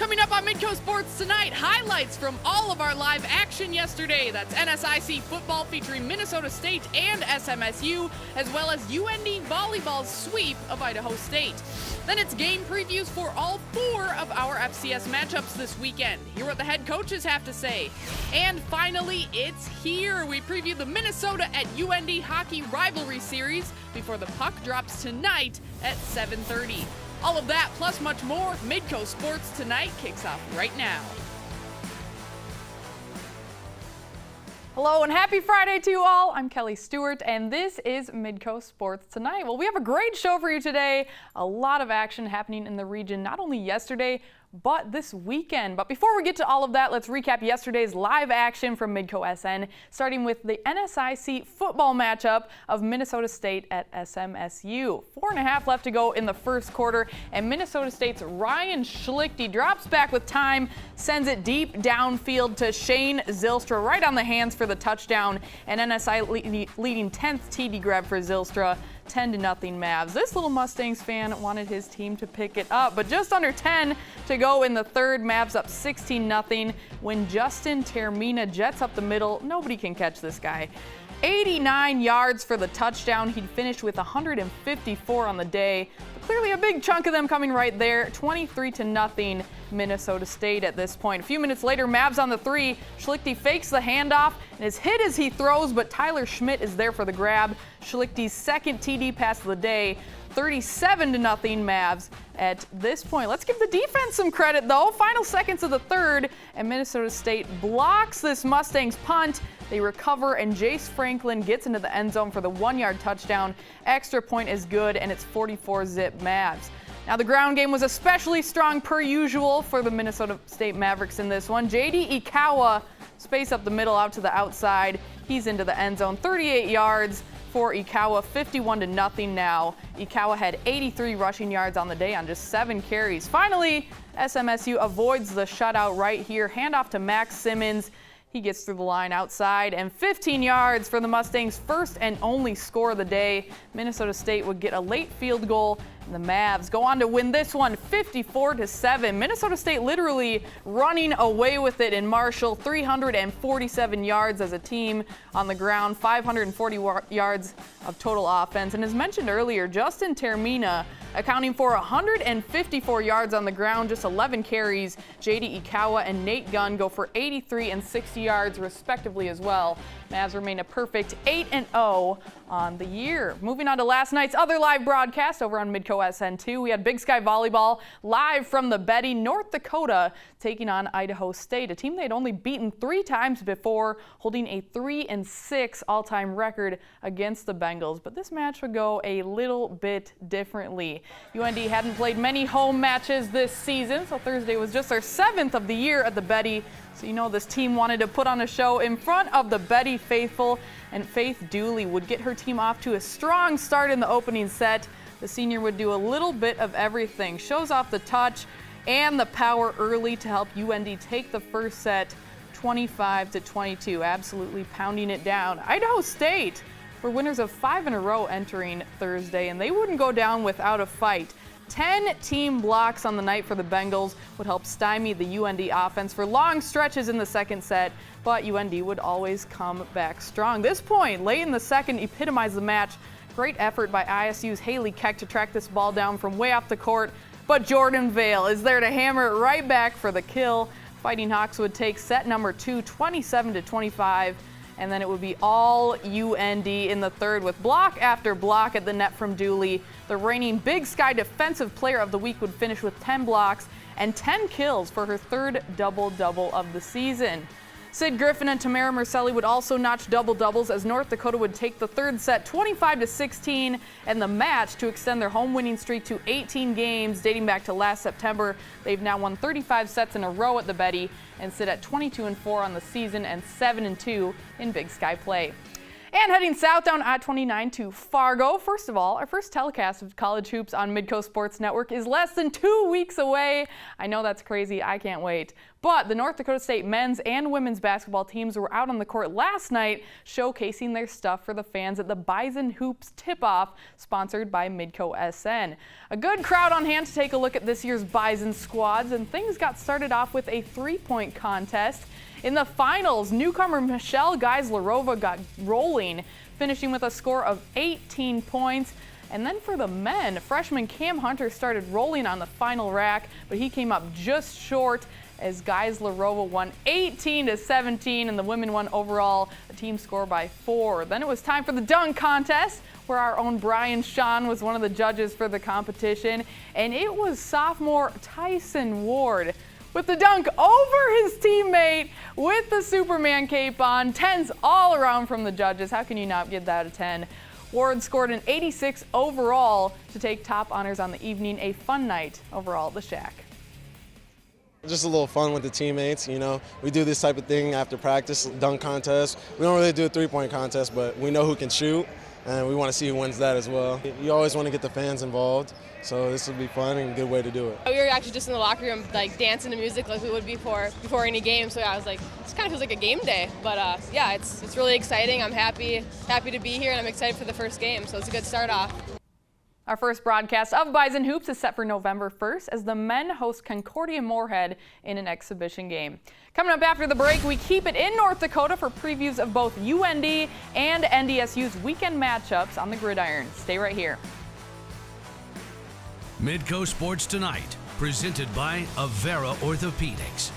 Coming up on Midco Sports tonight, highlights from all of our live action yesterday. That's NSIC Football featuring Minnesota State and SMSU, as well as UND Volleyball's sweep of Idaho State. Then it's game previews for all 4 of our FCS matchups this weekend. Hear what the head coaches have to say. And finally, it's here. We preview the Minnesota at UND hockey rivalry series before the puck drops tonight at 7:30. All of that, plus much more, Midco Sports Tonight kicks off right now. Hello and happy Friday to you all. I'm Kelly Stewart and this is Midco Sports Tonight. Well, we have a great show for you today. A lot of action happening in the region, not only yesterday, but this weekend. But before we get to all of that, let's recap yesterday's live action from Midco SN, starting with the NSIC football matchup of Minnesota State at SMSU. 4.5 left to go in the first quarter, and Minnesota State's Ryan Schlichty drops back with time, sends it deep downfield to Shane Zylstra, right on the hands for the touchdown, and NSI leading 10th TD grab for Zylstra. 10-0 Mavs. This little Mustangs fan wanted his team to pick it up, but just under 10 to go in the third. Mavs up 16-0 when Justin Termina jets up the middle. Nobody can catch this guy. 89 yards for the touchdown. He'd finished with 154 on the day. But clearly a big chunk of them coming right there. 23-0 Minnesota State at this point. A few minutes later, Mavs on the 3. Schlichty fakes the handoff and is hit as he throws, but Tyler Schmidt is there for the grab. Schlichty's second TD pass of the day. 37-0 Mavs at this point. Let's give the defense some credit though. Final seconds of the third, and Minnesota State blocks this Mustangs punt. They recover, and Jace Franklin gets into the end zone for the 1-yard touchdown. Extra point is good, and it's 44-zip Mavs. Now the ground game was especially strong per usual for the Minnesota State Mavericks in this one. J.D. Ikawa, space up the middle out to the outside. He's into the end zone, 38 yards for Ikawa, 51-0 now. Ikawa had 83 rushing yards on the day on just 7 carries. Finally, SMSU avoids the shutout right here. Handoff to Max Simmons. He gets through the line outside, and 15 yards for the Mustangs' first and only score of the day. Minnesota State would get a late field goal, and the Mavs go on to win this one 54-7. Minnesota State literally running away with it in Marshall. 347 yards as a team on the ground, 540 yards of total offense. And as mentioned earlier, Justin Termina accounting for 154 yards on the ground, just 11 carries. J.D. Ikawa and Nate Gunn go for 83 and 60 yards respectively as well. Mavs remain a perfect 8-0 on the year. Moving on to last night's other live broadcast over on Midco SN2, we had Big Sky Volleyball live from the Betty, North Dakota, taking on Idaho State, a team they'd only beaten 3 times before, holding a 3-6 all-time record against the Bengals. But this match would go a little bit differently. UND hadn't played many home matches this season, so Thursday was just their 7th of the year at the Betty. So you know this team wanted to put on a show in front of the Betty faithful, and Faith Dooley would get her team off to a strong start in the opening set. The senior would do a little bit of everything, shows off the touch and the power early to help UND take the first set 25-22, absolutely pounding it down. Idaho State were winners of 5 in a row entering Thursday, and they wouldn't go down without a fight. 10 team blocks on the night for the Bengals would help stymie the UND offense for long stretches in the second set, but UND would always come back strong. This point, late in the second, epitomized the match. Great effort by ISU's Haley Keck to track this ball down from way off the court, but Jordan Vale is there to hammer it right back for the kill. Fighting Hawks would take set number 2, 27-25. And then it would be all UND in the third with block after block at the net from Dooley. The reigning Big Sky Defensive Player of the Week would finish with 10 blocks and 10 kills for her third double-double of the season. Sid Griffin and Tamara Mercelli would also notch double-doubles as North Dakota would take the third set 25-16 and the match to extend their home winning streak to 18 games dating back to last September. They've now won 35 sets in a row at the Betty and sit at 22-4 on the season and 7-2 in Big Sky play. And heading south down I-29 to Fargo. First of all, our first telecast of college hoops on Midco Sports Network is less than 2 weeks away. I know that's crazy. I can't wait. But the North Dakota State men's and women's basketball teams were out on the court last night showcasing their stuff for the fans at the Bison Hoops tip-off sponsored by Midco SN. A good crowd on hand to take a look at this year's Bison squads, and things got started off with a three-point contest. In the finals, newcomer Michelle Geislerova got rolling, finishing with a score of 18 points. And then for the men, freshman Cam Hunter started rolling on the final rack, but he came up just short as Geislerova won 18-17, and the women won overall a team score by 4. Then it was time for the dunk contest, where our own Brian Sean was one of the judges for the competition, and it was sophomore Tyson Ward with the dunk over his teammate with the Superman cape on. 10s all around from the judges. How can you not give that a 10? Ward scored an 86 overall to take top honors on the evening. A fun night overall at the Shack. Just a little fun with the teammates, you know. We do this type of thing after practice, dunk contest. We don't really do a three-point contest, but we know who can shoot, and we want to see who wins that as well. You always want to get the fans involved, so this will be fun and a good way to do it. We were actually just in the locker room, like dancing to music like we would before any game. So yeah, I was like, this kind of feels like a game day. But yeah, it's really exciting. I'm happy to be here, and I'm excited for the first game. So it's a good start off. Our first broadcast of Bison Hoops is set for November 1st as the men host Concordia Moorhead in an exhibition game. Coming up after the break, we keep it in North Dakota for previews of both UND and NDSU's weekend matchups on the gridiron. Stay right here. Midco Sports Tonight, presented by Avera Orthopedics.